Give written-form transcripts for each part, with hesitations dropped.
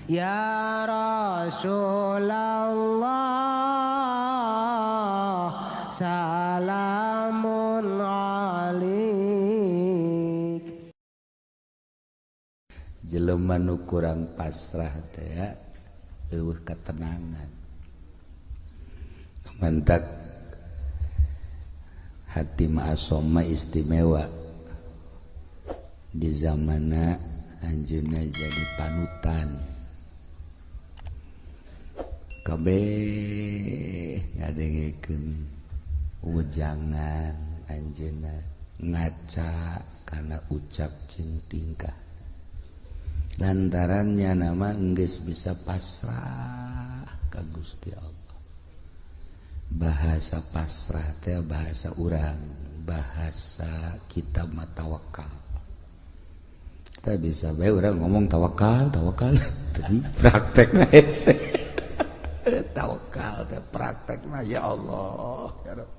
ya Rasulullah salamun alik. Jelema nu kurang pasrah teh ya eueuh ketenangan. Mantak hati ma'asoma istimewa di zamanna anjeunna jadi panutan kabeh ngadengkeun ujangan anjeunna ngaca kana ucap jeung tingkah lantarannya nama geus bisa pasrah ka Gusti Allah. Bahasa pasrah teh bahasa urang, bahasa kita mah tawakal. Kita bisa bae urang ngomong tawakal tapi praktekna hese. Tawakal teh praktekna ya Allah ya Rabb.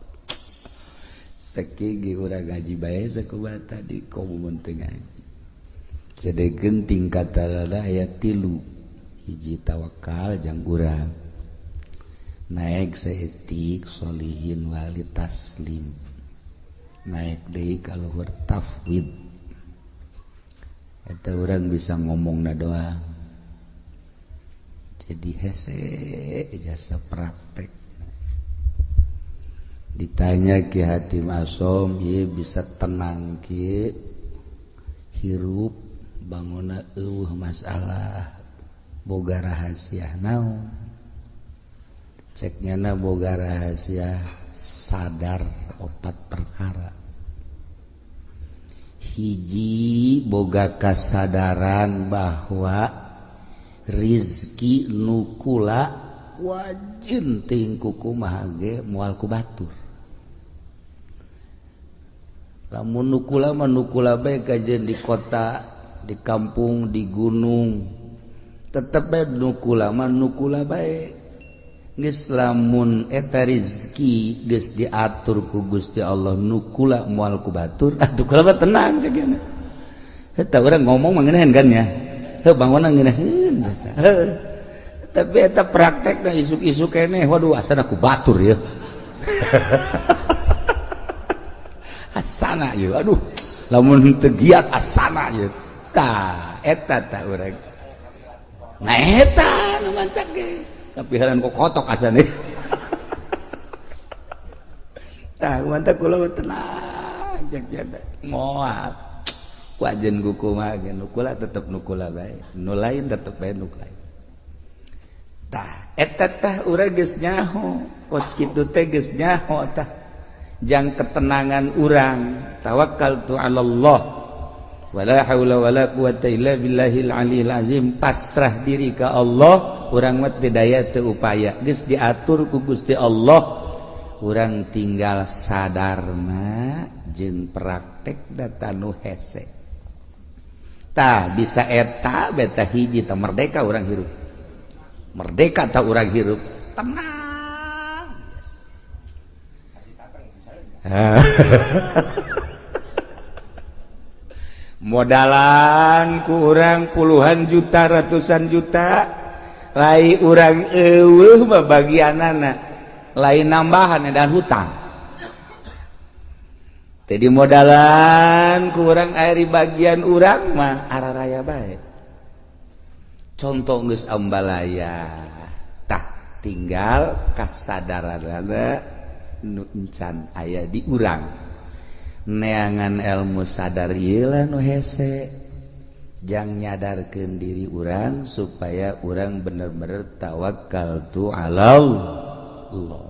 Sakigi urang ngaji bae sakubata di komun teu ngaji. Sadegeun tingkatanna aya 3. Hiji tawakal jang urang naik seetik solihin wali taslim naik deui ka luhur tafwid eta urang bisa ngomongna doang jadi hese jasa praktek ditanya Ki Hatim Asom ieu bisa tenang kieu hirup banguna eueuh masalah boga rahasia naon ceknya boga rahasia sadar 4 perkara. Hiji boga kasadaran bahwa rizki nukula wajin ting kumaha ge moal ku batur. Lamun nukula mah nukula bae kajeun di kota, di kampung, di gunung. Tetep bae nukula mah nukula bae. Geus lamun eta rezeki geus diatur ku Gusti Allah nukula moal ku batur atuh kula mah tenang ceuk eta urang ngomong mah ngeunaheun kan ya heuh bangunna ngeunaheun biasa tapi eta praktekna isuk-isuk keneh waduh asana ku batur ya asana ieu aduh lamun teu giat asana ieu tah eta tah urang nah eta nu mantap ge tapi haran kok kotok asane. Tah mantap kula tenang cek jada. Moal. Ku ajeun kumaha ge nukula tetep nukula bae. Nu lain tetep bae nu lain. Tah eta tah urang geus nyaho. Kos kitu teh geus nyaho tah. Jang ketenangan urang. Tawakkaltu 'alallah. Wala haula wala quwata illa billahil aliyil azim. Pasrah diri ka Allah. Urang mah teu daya teu upaya geus diatur ku Gusti Allah urang tinggal sadarna jeung praktek data nu hese tah bisa eta beta hiji tah merdeka urang hirup merdeka tah urang hirup tenang modalan ku urang puluhan juta ratusan juta lain urang eueuh mah bagianana lain nambahan dan hutang tadi modalan ku urang aya di bagian urang mah araraya bae contoh geus ambalaya tah tinggal kasadaranana nu encan aya di urang neangan ilmu sadar ieu lah nu hese jang nyadarkeun diri urang supaya urang bener-bener tawakkaltu 'alallah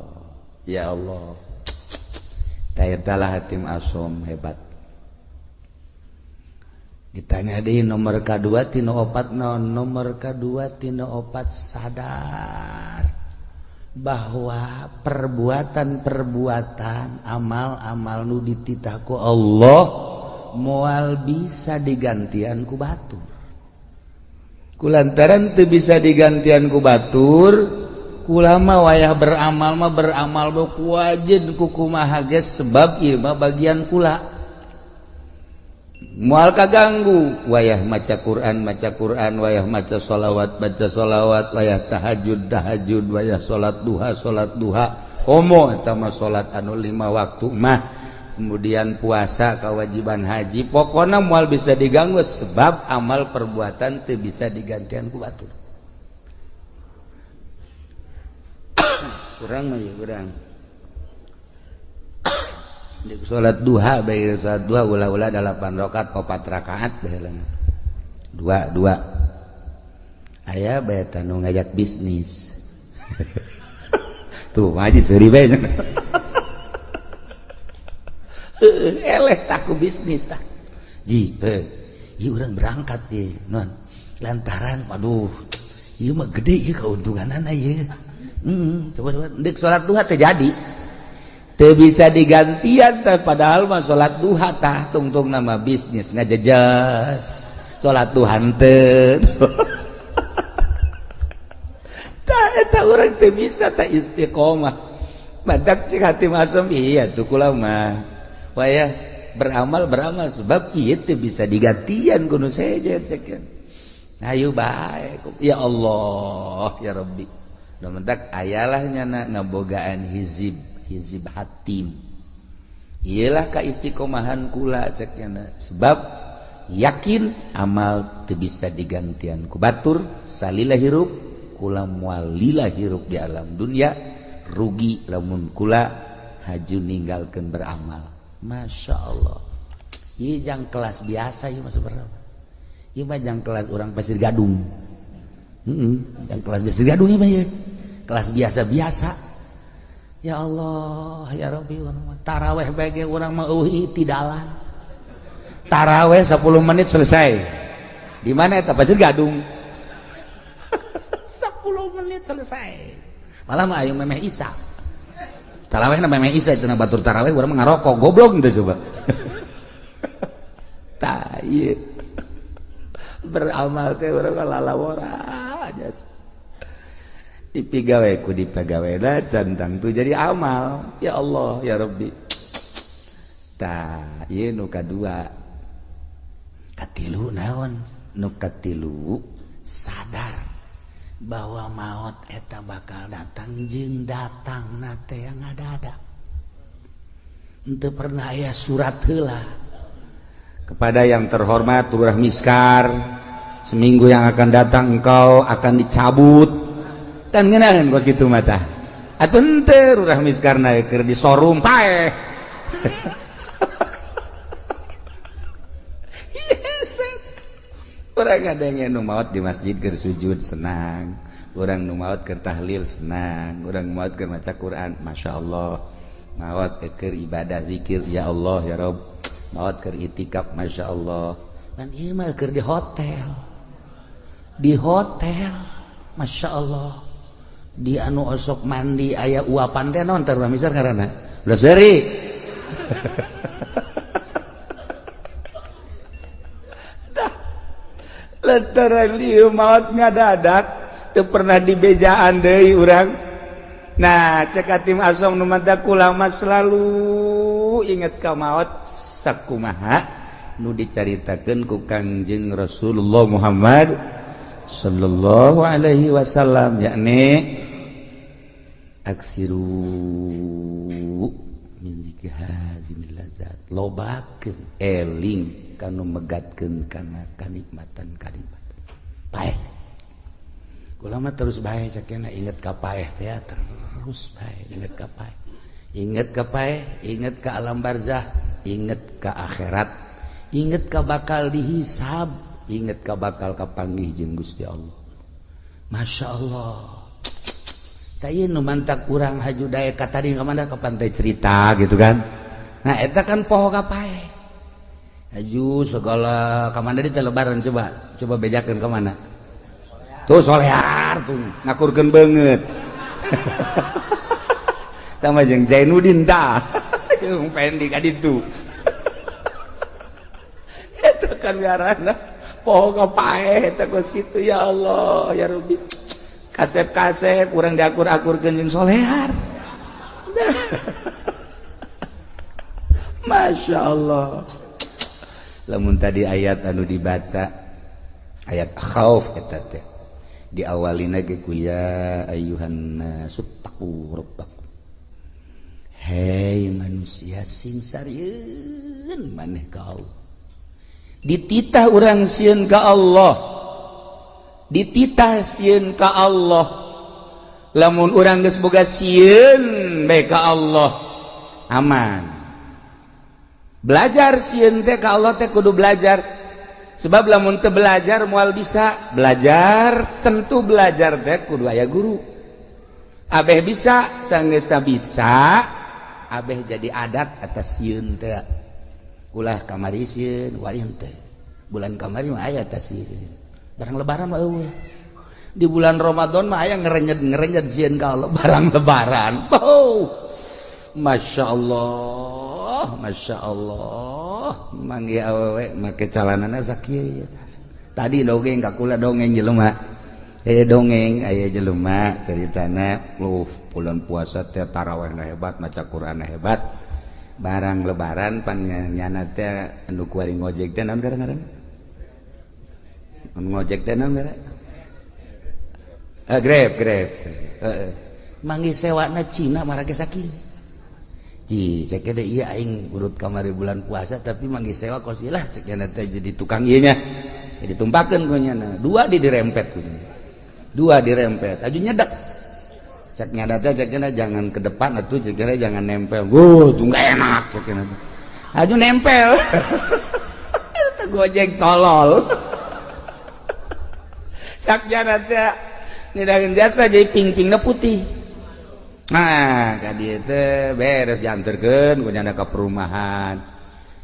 ya Allah tayatalah Hatim Asom hebat ditanya deui nomor kadua tina opat naon nomor kadua tina opat sadar bahwa perbuatan-perbuatan amal-amal nu dititah ku Allah moal bisa digantian ku batur kulantaran teu bisa digantian ku batur kula mah wayah beramal mah beramal ku wajib ku kumaha ge sebab ieu mah bagian kula mual kaganggu wayah maca Quran wayah maca sholawat wayah tahajud wayah salat duha homo eta mah salat anu 5 waktu mah kemudian puasa kewajiban haji pokoknya mual bisa diganggu sebab amal perbuatan teu bisa digantian ku batur kurang mah ya kurang di salat duha bae salat duha ulah-ulah 8 rakaat 4 rakaat baheula 2 aya bae tanu ngajak bisnis tuh ngaji seuri bae eleh taku bisnis tah ji ieu urang berangkat ye non lantaran waduh ieu mah gede ieu keuntunganana ieu coba dek salat duha teh jadi teu bisa digantian teh padahal mah salat duha tah tungtung nama bisnis ngajejas salat duha teu tah eta urang teu bisa tah istiqomah badak cik hati masam iya tuh kula mah wayah beramal sebab ieu teu bisa digantian kudu sejen cekeun ayo bae ya Allah ya Rabbi da mentak ayalah nyana ngabogaan hizib hatim iyalah kaistiqomahan kula cekna sebab yakin amal teu bisa digantian ku batur salila hirup kula moal lila hirup di alam dunia rugi lamun kula haju ninggalkeun beramal Masya Allah ieu jang kelas biasa ieu mah seberapa ieu mah jang kelas urang Pasir Gadung jang kelas Pasir Gadung ieu mah ieu kelas biasa-biasa. Ya Allah ya Rabbi taraweh bage urang mah eueuh tidalan taraweh 10 menit selesai di mana eta Pasir Gadung 10 menit selesai malah mah aya memeh Isa taraweh na memeh Isa itu na batur taraweh urang mah ngarokok goblok teh coba tah ieu beramal teh urang lalawora aja dipigawe ku dipagaweuna cantang tu jadi amal ya Allah ya Rabbi tah ieu nu kadua katilu naon nu katilu sadar bahwa maut eta bakal datang jeung datangna teh yang ngadadak henteu pernah aya surat heula kepada yang terhormat Lurah Miskar seminggu yang akan datang engkau akan dicabut kan ngeunaheun kos kitu mah tah atuh henteu Lurah Miskarna keur di showroom paeh urang ngadenge nu maot di masjid keur sujud senang urang nu maot keur tahlil senang urang maot keur maca Quran masyaallah maot keur ibadah zikir ya Allah ya Rabb maot keur itikaf masyaallah kan ieu mah keur di hotel masyaallah di anu osok mandi aya uapan teh naon teh Lurah Miskar ngaranna udah seri lantaran ieu maot ngadadak teu pernah dibejaan deui urang nah cek atim asom nu manta kula mah selalu inget ka maot sakumaha nu dicaritakeun ku Kangjeng Rasulullah Muhammad sallallahu alaihi wasallam yakni aksiru min zikri hazimil ladzat lobakeun eling kanu megatkeun kana kanikmatan paeh kula mah terus bae sakena inget ka paeh teh terus bae inget ka paeh inget ka alam barzah inget ka akhirat inget ka bakal dihisab inget ka bakal kapanggih jeung Gusti Allah Masya Allah tah ieu nu mantak urang haju daek ka tadi ka mana ka pantai cerita gitu kan nah eta kan poho ka paeh haju segala ka mana di lebaran coba bejakeun ka mana tuh Solear tuh ngakurkeun beungeut tah mah jeung Zainuddin tah jeung Pendi ka ditu eta kan ngaranna poho ka paeh eta geus kitu ya Allah ya Rabbi kasep-kasep urang diakur-akurkeun jeung Solear Masya Allah lamun tadi ayat anu dibaca ayat khauf eta teh diawalina ge ku ya ayyuhan nasu taqu rabbakum. Hei manusia sing sarieun maneh ka Allah. Dititah urang sieun ka Allah. Dititah sieun ka Allah. Lamun urang geus boga sieun bae ka Allah aman. Belajar sieun teh ka Allah teh kudu belajar. Sebab lamun teu belajar moal bisa belajar, tentu belajar teh kudu aya guru. Abeh bisa, sanggeusna bisa, abeh jadi adat atas sieun teh. Ulah kamari sieun, wali henteu. Bulan kamari mah aya atas sieun. Barang lebaran mah eueuh. Di bulan Ramadan mah aya ngerenyet sieun ka Allah barang lebaran. Oh. Masya Allah, Masya Allah, manggi awewe make calanana sakieu. Tadi dongeng kakula dongeng jelema. Dongeng aya jelema ceritana bulan puasa teh tarawihna hebat, maca Qur'anna hebat. Barang lebaran pan nyana teh anu kuari ngojek teh naon ngaranna? Ngojek teh naon ngaranna? Grab. Heeh. Manggi sewana Cina marake sakieu. Ji, cek ada iya aing urut kamari bulan puasa tapi manggi sewa kosilah cek teh jadi tukang ieu nya. Jadi tumpakeun ku nyana. Dua dirempet ku. Dua dirempet. Aju nyedak. Cek nyada teh cek jangan ke depan atuh cek jangan nempel. Tuh enggak enak cek aju nempel. Itu Gojek tolol. Cek nyada teh nidageun jasa jadi ping-pingna putih. Nah, kadieu teh beres dianterkeun ku nyana ka perumahan.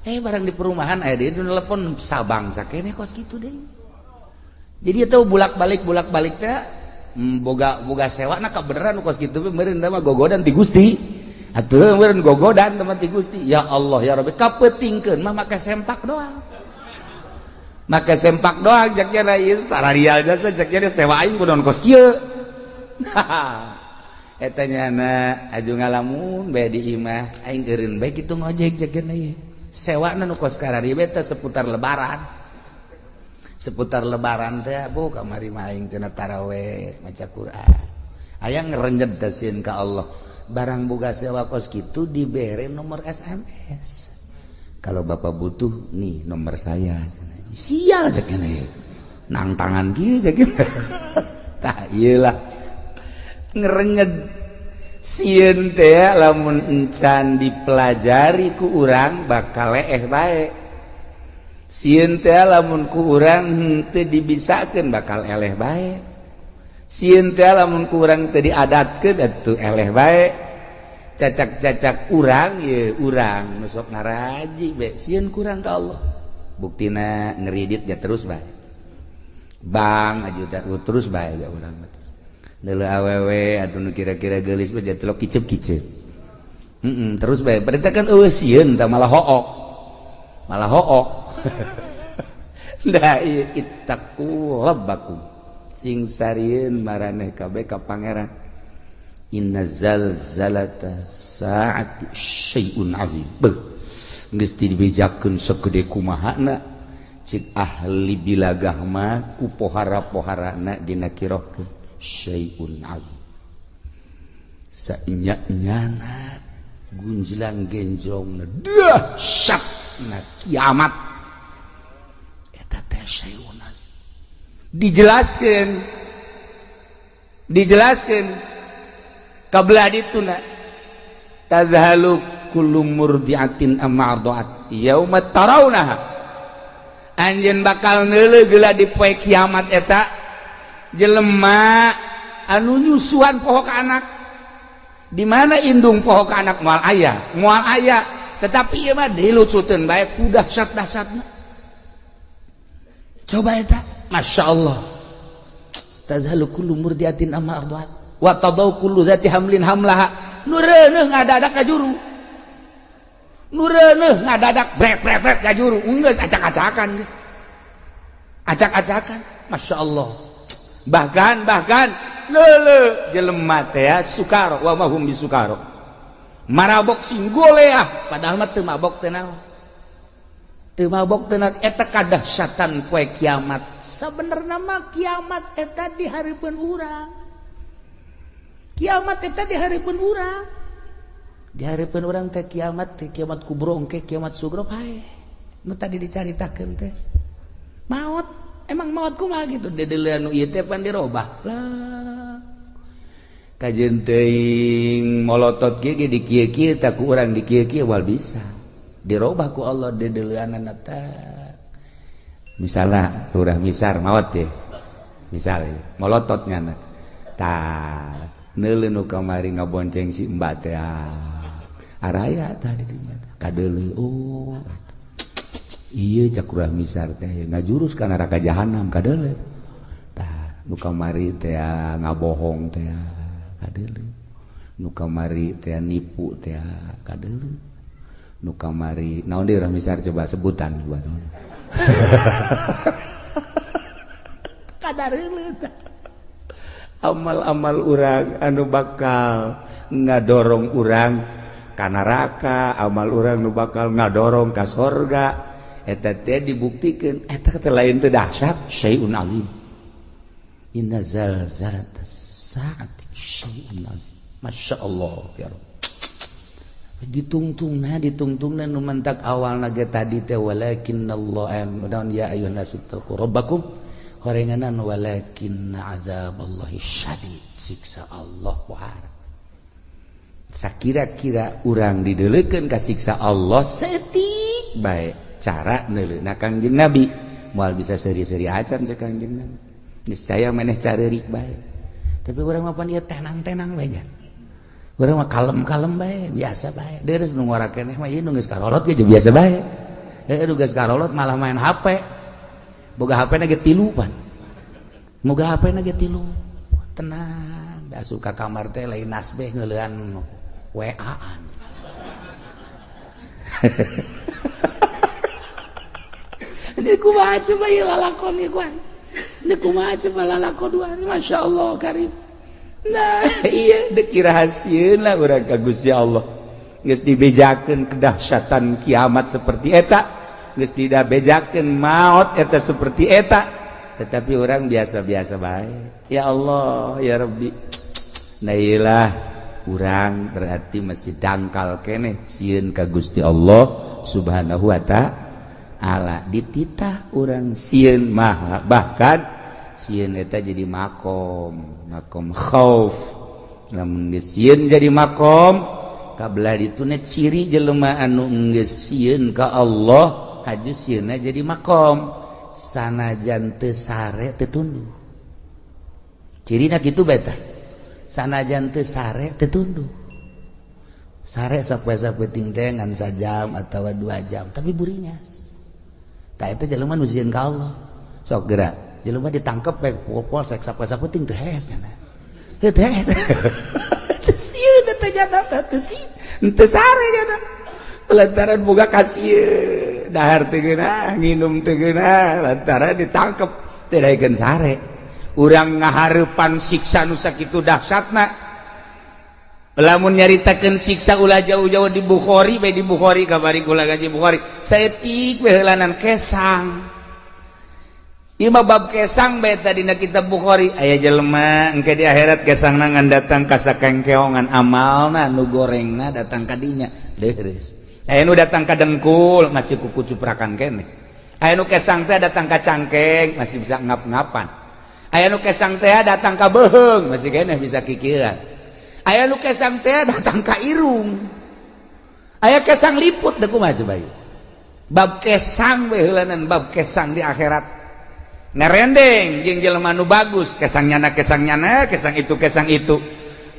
Barang di perumahan aya dieu telepon sabang sakene kos kitu deui. Jadi eta bulak-balik teh boga sewana ka beneran kos kitu meureun mah gogodan ti Gusti. Atuh meureun gogodan teman ti Gusti. Ya Allah ya Rabbi kapeutingkeun mah make sempak doang. Make sempak doang jak nya ieu sararial jasa jak nya sewa aing kudu kos kieu. Eta nyana aju ngalamun bae di imah aing eureun bae kitu ngojek jakeun ieu sewana nu kos karari bae teh seputar lebaran teh bu kamari mah aing cenah tarawih maca Quran aya ngerenjed teh sieun ka Allah barang boga sewa kos kitu dibere nomor SMS kalau bapak butuh nih nomor saya sial jakeun ieu nang tangan kieu jakeun tah ieu lah ngerenyed sieun teh lamun encan dipelajari ku urang bakal leeh bae sieun teh lamun ku urang teu dibisakeun bakal eleh bae sieun teh lamun ku urang teu diadatkeun atuh eleh bae cacak-cacak urang ye urang nu sok ngaraji bae sieun ku urang ka Allah buktina ngeridit ya terus bae bang ajudan terus bae ga urang Dulu awewe atau nu kira-kira geulis mah jatelok kicep-kicep. Terus bae berarti kan eueuh sieun tah malah hook. Da ieu ittaqu rabbakum. Sing sarieun maraneh kabeh ka pangeran. Inna zalzalata saati syai'un azim. Geus dibejakeun sagede kumahana cik ahli bilagah mah ku pohara-poharana dina kirokeun. Syai'un azim sainyak-nyana gunjlang genjrongna dahsyatna kiamat eta teh syai'un azim dijelaskeun kabelah dituna tazhalu kullu murdiatin amma arda'at yauma tarawnaha anjeun bakal neuleug geula di poe kiamat eta jelema anu nyusuan pohok anak di mana indung pohok anak moal aya tetapi ieu mah dilucuteun bae ku dahsyat-dahsyatna coba eta masyaallah tadhalu kullu murdiatin amma arda'at wa tadau kullu dzati hamlin hamlaha nu reuneuh ngadadak ka juru nu reuneuh ngadadak brek ka juru geus acak-acakan geus acak-acakan masyaallah bahkan leuleuh jelema teh sukaro wa mahum bisukaro marabok sing goleah padahal mah teu mabok teh naon teu mabok teu eta kadahsyatan poe kiamat. Sabenerna mah kiamat eta di hareupeun urang. Kiamat eta di hareupeun urang. Di hareupeun urang teh kiamat kubro engke kiamat sugro pae. Nu tadi dicaritakeun teh. Maut, emang maut kumaha gitu? Dedeleuan nu ieu teh pan dirobah. Lah. Kajeun teuing molotot ge di kieu-kieu tah ku urang di kieu-kieu wal bisa. Dirobah ku Allah dedeleuanna teh. Misalnya lurah misar maut ya misalnya molotot nyana tah neuleuh nu kamari ngabonceng si mbak teh araya tadi dinya kadeuleu oh ieu cak urah misar teh ngajurus ka neraka jahanam kadeuleu tah nu kamari teh ngabohong teh kadeuleu nu kamari teh nipu teh kadeuleu nu kamari naon deui urah misar coba sebutan coba kadarileun amal-amal urang anu bakal ngadorong urang ka neraka, amal urang nu bakal ngadorong ka sorga eta teh dibuktikeun eta teh lain teu dahsyat syai'un azim. Inna zalzalatas saati syai'un azim. Masyaallah ya Rabb. Ditungtungna nu mentak awalna ge tadi teh walakinnallaha mudan ya ayyuhan nasu taqu rabbakum horenganan walakinna azaballahi syadid siksa Allah pohara sakira-kira urang dideuleukeun ka siksa Allah setik bae cara neuleuhna Kangjeng Nabi moal bisa seri-seri acan sa Kangjeng Nabi niscaya maneh careurik bae tapi urang mah pan ieu tenang-tenang bae nya urang mah kalem-kalem bae, biasa bae. Deres nu ngora keneh mah ieu nu geus karolot ge biasa bae. Nu geus karolot malah main HP. Boga HP-na ge 3 pan. Moga HP-na ge 3. Tenang, asup ka kamar teh lain nasbeh ngeuleuan WA-an. Ini kumaha coba ieu lalakon ieu kuan. Ini kumaha coba lalakoduan, masyaallah karim. Nah iya deki rahasieun lah urang ka Gusti Allah geus dibejakeun kedahsyatan kiamat seperti eta geus dibejakeun maut eta seperti eta tetapi orang biasa-biasa bae ya Allah ya Rabbi nah iyalah urang berarti masih dangkal keneh sieun ka Gusti Allah subhanahu wa ta'ala dititah urang sieun mah bahkan sieun eta jadi makom khauf lamun geus sieun jadi makom kabelah dituna ciri jelema anu geus sieun ka Allah haju sieunna jadi makom sanajan teu sare teu tunduh cirina kitu bae tah sanajan teu sare teu tunduh sare sapoe-sapoe teh ngan sajam atawa 2 jam tapi burinyas tah eta jelema nu sieun ka Allah sok geura jelema ditangkep bae polsek sapoe-sapoe ting teu hees cenah teu hees teu sieun teh jana teu sieun teu sare jana lantaran boga kasieun dahar teu geunah nginum teu geunah lantaran ditangkep teu daekeun sare urang ngahareupan siksa nu sakitu dahsyatna lamun nyaritakeun siksa ulah jauh-jauh di Bukhari bae di Bukhari kabari kula gaji Bukhari saeutik we heulanan kesang ieu mah bab kesang bae tadina kitab Bukhari aya jelema engke di akhirat kesangna ngan datang ka sakengkeongan amalna nu gorengna datang ka dinya leres aya nu datang ka dengkul masih kuku cuprakan keneh aya nu kesang teh datang ka cangkeng masih bisa ngap-ngapan aya nu kesang teh datang ka beuheung masih keneh bisa kikieuan aya nu kesang teh datang ka irung aya kesang liput teh kumaha coba ieu bab kesang we heulanan bab kesang di akhirat ngarendeng jeung jelema nu bagus kesangnyana kesang itu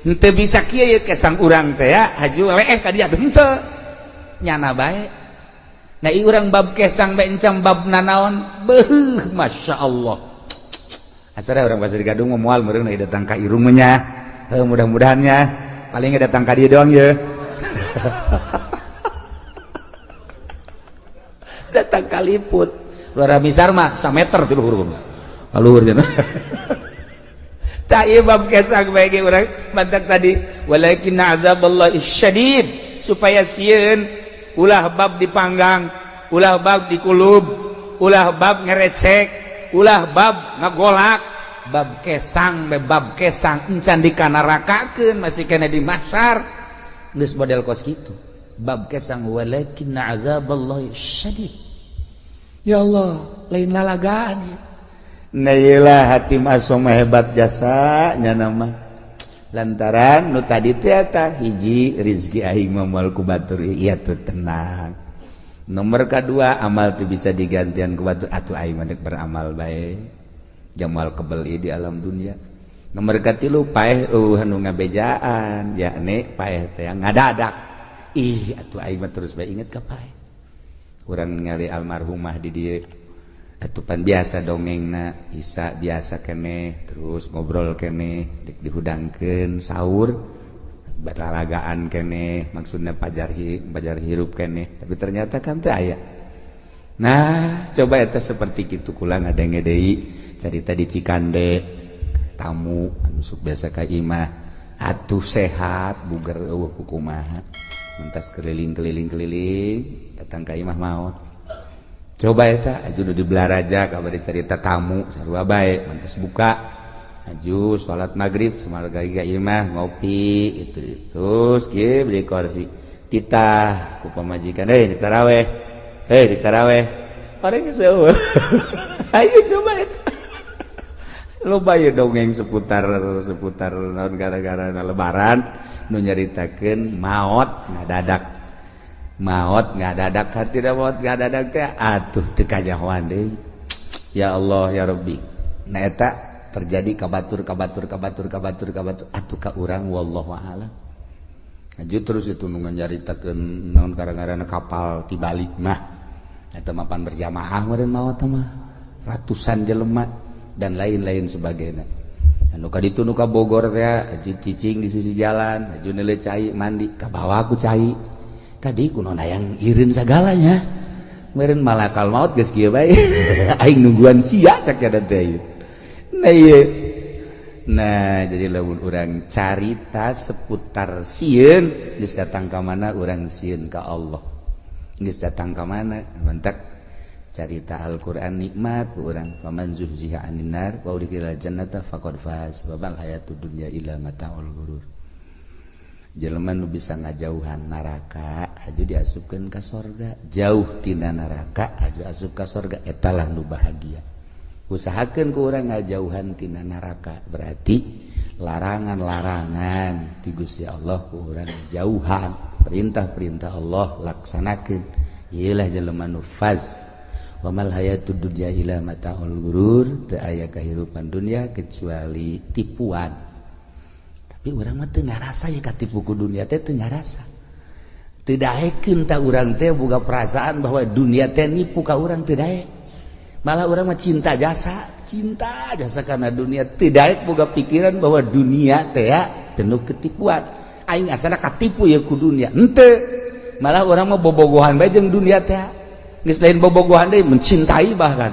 henteu bisa kieu ye kesang urang teh ya haju leeh ka dieu henteu nyana bae nah ieu urang bab kesang bae encam bab nanaon beuh masyaallah asara urang Pasir Gadung moal meureun datang ka irung nya mudah-mudahan nya paling datang ka dieu doang ye datang ka liput luar misar mah 1 meter ti luhur kaluhur cenah tah ieu bab kesang bae ge urang mantak tadi walakinna azaballahi syadid supaya sieun ulah bab dipanggang ulah bab dikulub, ulah bab ngerecek, ulah bab ngagolak, bab kesang encan dikanarakakeun masih kena di mahsyar geus model kos kitu. Bab kesang walakinna azaballahi syadid. Ya Allah, lain lalagaan ya. Nailah hati asom hebat jasanya nama. Lantaran nu tadi teh eta hiji rezeki aing moal ku batur ieu tuh tenang. Nomor kedua amal tuh bisa digantian ku batur atuh aing mah beramal bae. Jamal kebel di alam dunia. Nomor katilu paeh anu ngabejaan yakni paeh teh ngadadak. Ih atuh aing mah terus bae inget ka paeh. Urang ningali almarhumah di dieu atuh pan biasa dongengna Isa biasa keneh terus ngobrol keneh dihudangkeun sahur balalagaan keneh maksudna pajar hirup keneh tapi ternyata kan teu aya. Nah coba eta seperti kitu kula ngadenge deui carita di Cikande tamu anu sok biasa ka imah atuh sehat buger eueuh kumaha mentas keliling datang ka imah maot. Coba eta aju di belaraja kabari carita tamu sarua bae mantes buka aju salat maghrib samarga ka imah ngopi itu terus kieu beli kursi titah ku pamajikan di taraweh orangnya seueur ayo coba eta loba ya dongeng seputar naon gara-gara lebaran nu nyaritakeun maot tidak maot ngadadak teh atuh teu kajahoan deui. Ya Allah ya Rabbi. Nah eta terjadi kabatur atuh ka urang wallahu a'lam. Aju terus itu nu nyaritakeun naon gara-garana kapal tibalik mah. Eta mapan berjamaah meureun maot mah. Ratusan jelema dan lain-lain sebagainya. Anu ka ditu nu ka Bogor teh aju cicing di sisi jalan, aju neuleuh cai mandi ka bawah ku cai. Tadi kuno yang irin segalanya meureun malakal maut geus kieu bae aing nungguan sia cak kada teh nah jadi lamun urang carita seputar sieun geus datang ka mana urang sieun ka Allah geus datang ka mana mentak carita Al-Qur'an nikmat ku urang faman zuhziha 'anil nar wa udkhilal jannata faqad faz wa bal hayatud dunya illa mata'ul ghurur. Jelema nu bisa ngajauhan neraka aju diasupkeun ka sorga, jauh tina neraka aju asup ka sorga eta lah nu bahagia. Usahakeun ku urang ngajauhan tina neraka berarti larangan-larangan ti Gusti Allah ku urang jauhan, perintah-perintah Allah laksanakeun. Ieulah jelema nu faz. Wa mal hayatud dunya illa mata'ul ghurur, teu aya kahirupan dunia kecuali tipuan. Tapi urang mah teu ngarasa ya katipu ku dunia teh teu ngarasa. Teu daekeun ta urang teh boga perasaan bahwa dunia teh nipu ka urang teu daek. Malah urang mah cinta jasa kana dunia teu daek boga pikiran bahwa dunia teh penuh ketipuan. Aing asana katipu ya ku dunia. Henteu. Malah urang mah bobogohan bae jeung dunia teh. Geus lain bobogohan deui mencintai bahkan.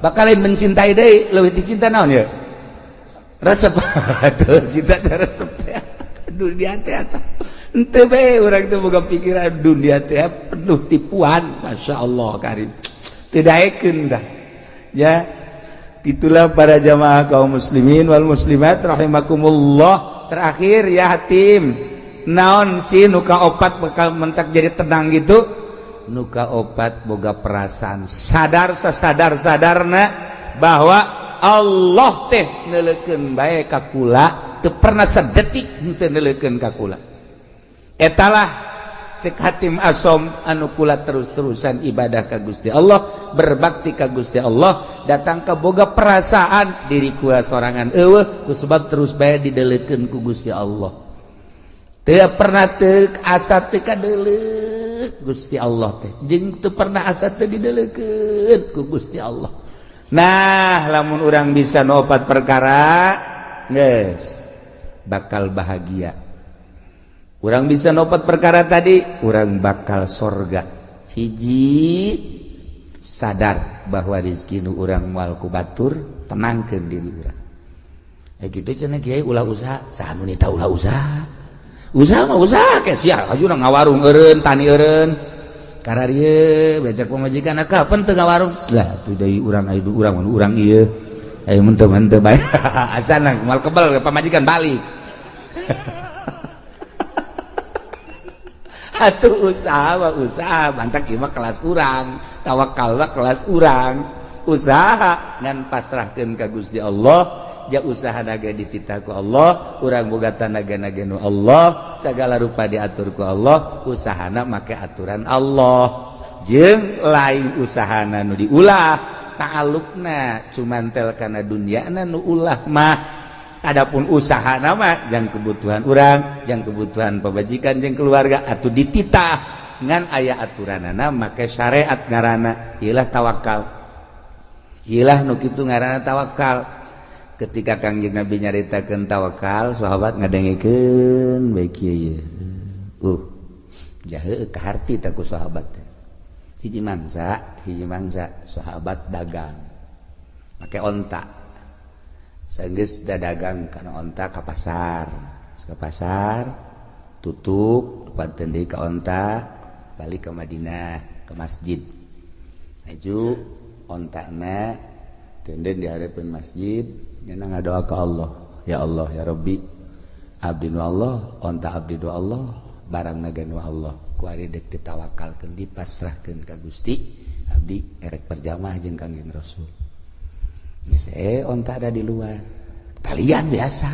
Bakal lain mencintai deui leuwih ti cinta naon ya? Resep atuh cinta resep teh dunia teh eta henteu bae urang teh boga pikiran dunia teh penuh tipuan masyaallah karim teu daekeun dah ya. Itulah para jamaah kaum muslimin wal muslimat rahimakumullah. Terakhir ya hatim naon si nuka opat bakal mentak jadi tenang gitu. Nuka opat boga perasaan sadar sadarna bahwa Allah teh neuleukeun bae ka kula teu pernah sadetik henteu neuleukeun ka kula. Etalah cek hatim asom anu kula terus-terusan ibadah ka Gusti Allah, berbakti ka Gusti Allah, datang ka boga perasaan diri kula sorangan eueuh kusebab terus bae dideuleukeun ku Gusti Allah. Teu pernah teu asa teu kadeuleuh Gusti Allah teh, jeung teu pernah asa teu dideuleukeun ku Gusti Allah. Nah lamun urang bisa nopat perkara geus bakal bahagia. Urang bisa nopat perkara tadi urang bakal sorga. Hiji sadar bahwa rezeki nu urang moal ku batur tenangkeun diri urang. Kitu cenah kiai ulah usaha saha nu nita ulah usaha. Usaha mah usaha ke sia ajuna ngawarung eureun tani eureun karena dia becak pemajikan kapan teu warung lah tuh dari urang ieu ayo menteu bae asana mal kebal pamajikan balik atuh usaha bantak ieu kelas urang tawakal kelas urang usaha ngan pasrahkeun ka Gusti Allah ja usaha naga dititah ku Allah urang boga tanaga nu Allah segala rupa diatur ku Allah usahana make aturan Allah jeung lain usahana nu diulah ta'alluqna cumantel kana dunyana nu ulah mah adapun usahana mah jang kebutuhan urang jang kebutuhan pabajikan jeung keluarga atuh dititah ngan aya aturanana make syariat ngaranna ieulah tawakal ieulah nu kitu ngaranna tawakal. Ketika Kangjeng Nabi nyaritakeun tawakal sahabat ngadengikeun bae kieu jahe ka harti ta ku sahabat hiji mangsa sahabat dagang make onta saenggeus dagang kana onta ka pasar tutup padeun deui ka onta balik ke Madinah ke masjid maju ontana tenden di hadapan masjid nyana ngadoa ka Allah ya Rabbi abdi nu Allah onta abdi nu Allah barang naga nu Allah ku ari dek ditawakalkeun dipasrahkeun ka Gusti abdi erek perjamaah jeung Kangjeng Rasul geus onta ada di luar talian biasa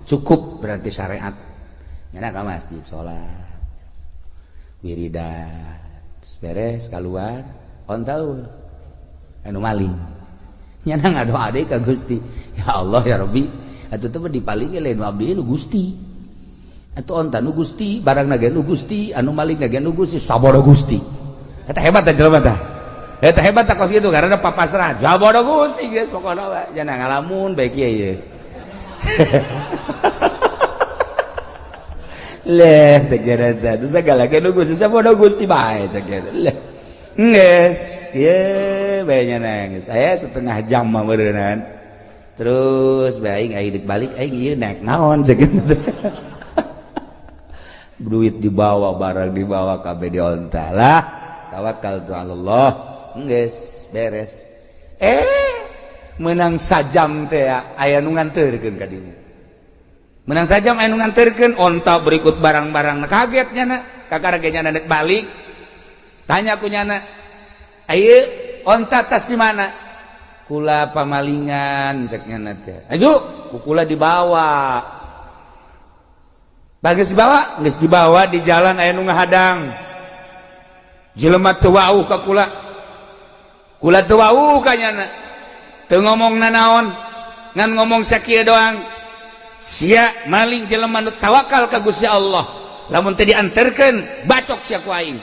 cukup berarti syariat nyana ka masjid salat wiridan beres keluar onta anu maling nyana ngadoa deui ka Gusti ya Allah ya Rabbi atuh teh dipalingi lain abdi nu Gusti atuh onta nu Gusti barang na nu Gusti anu maling na nu Gusti sabodo Gusti eta hebat tah jelema tah eta hebat tah kos kitu karena papasrah sabodo Gusti geus pokona we jangan ngalamun bae kieu ye leh cek eta tuh sagala nu Gusti sabodo Gusti bae cek eta leh geus ye bae nangis saya setengah jam mah beureunan terus bae aing aya balik aing ieu naik naon cek gitu duit dibawa barang dibawa kabeh di onta lah tawakal tu Allah geus beres menang sajam teh aya nu nganterkeun ka dieu menang sajam aya nu nganterkeun onta berikut barang-barang kaget nyana kakarage nyana nek balik tanya ku nyana ayeuna onta tas di mana kula pamalingan cek nyana teh aju kukula dibawa bagus dibawa di jalan aya nu ngahadang jelema teu wauh ka kula teu wauh ka nyana teu ngomongna naon ngan ngomong sakieu doang sia maling jelema nu tawakal ka Gusti Allah lamun teu dianterkeun bacok sia ku aing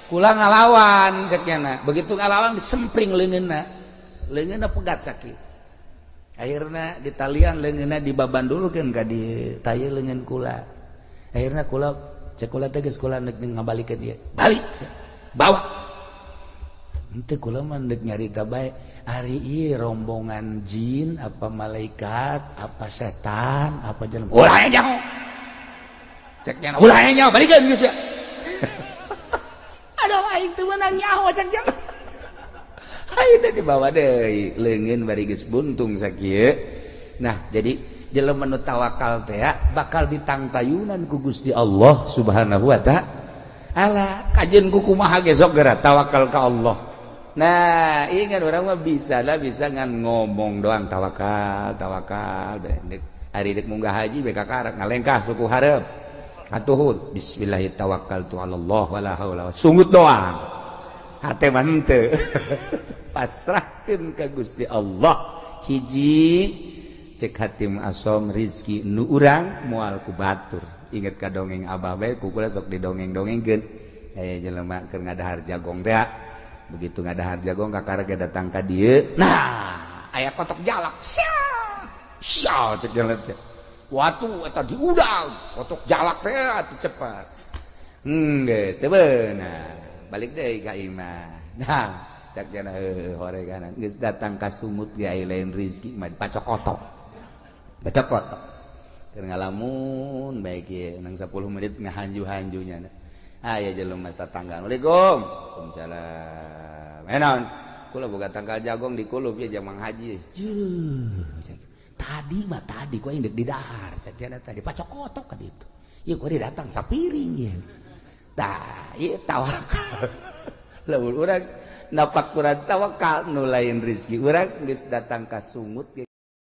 kula ngalawan cek nyana begitu ngalawan disempring leungeunna pegat sakit akhirna ditalian leungeunna dibabandulkeun ka di tayeu leungeun kula akhirna kula cek kula teh geus kula neuk ngabalikeun ieu balik bawa henteu kula mah neuk nyarita bae ari ieu rombongan jin apa malaikat apa setan apa jelema ulah nyaho cek nyana ulah nyaho balikeun geus ya aduh aing teu meunang nyaho cek nyana ayeuna dibawa deui leungeun bari geus buntung sakieu nah jadi jelema nu tawakal teh bakal ditangtayunan ku Gusti Allah Subhanahu wa taala kajen ku kumaha ge sok geura tawakal ka Allah nah ingat urang mah bisa ngan ngomong doang tawakal ari dek munggah haji beka karek ngalengkah suku hareup atuh bismillahirrahmanirrahim tawakkaltu 'alallah wala haula sungut doang hate mah henteu pasrahkeun ka Gusti Allah hiji cek hatim asom rizki nu urang moal ku batur inget ka dongeng abah bae ku kula sok didongeng-dongengkeun aya jelema keur ngadahar jagong teh begitu ngadahar jagong kakarage datang ka dieu nah aya kotok jalak sia cek jelema teh watu eta diudang kotok jalak teh atuh cepat geus teu beunang balik deui ka imah nah cek jelema horeganan geus datang ka sumut ge aya lain rizki mah dipacok kotok baca kotok keur ngalamun bae kieu nang 10 menit ngahanju-hanjunya aya jelema tatangga. Assalamualaikum. Waalaikumsalam. Enon, kula boga tanggal jagong di kulup ya jamang haji. Tadi ku indek di dahar, sakiana tadi pacokotok ka ditu. Ieu ku datang sapiring ye. Tah, ieu tawakal. Lamun urang napak kurang tawakal nu lain rezeki. Urang geus datang ka sungut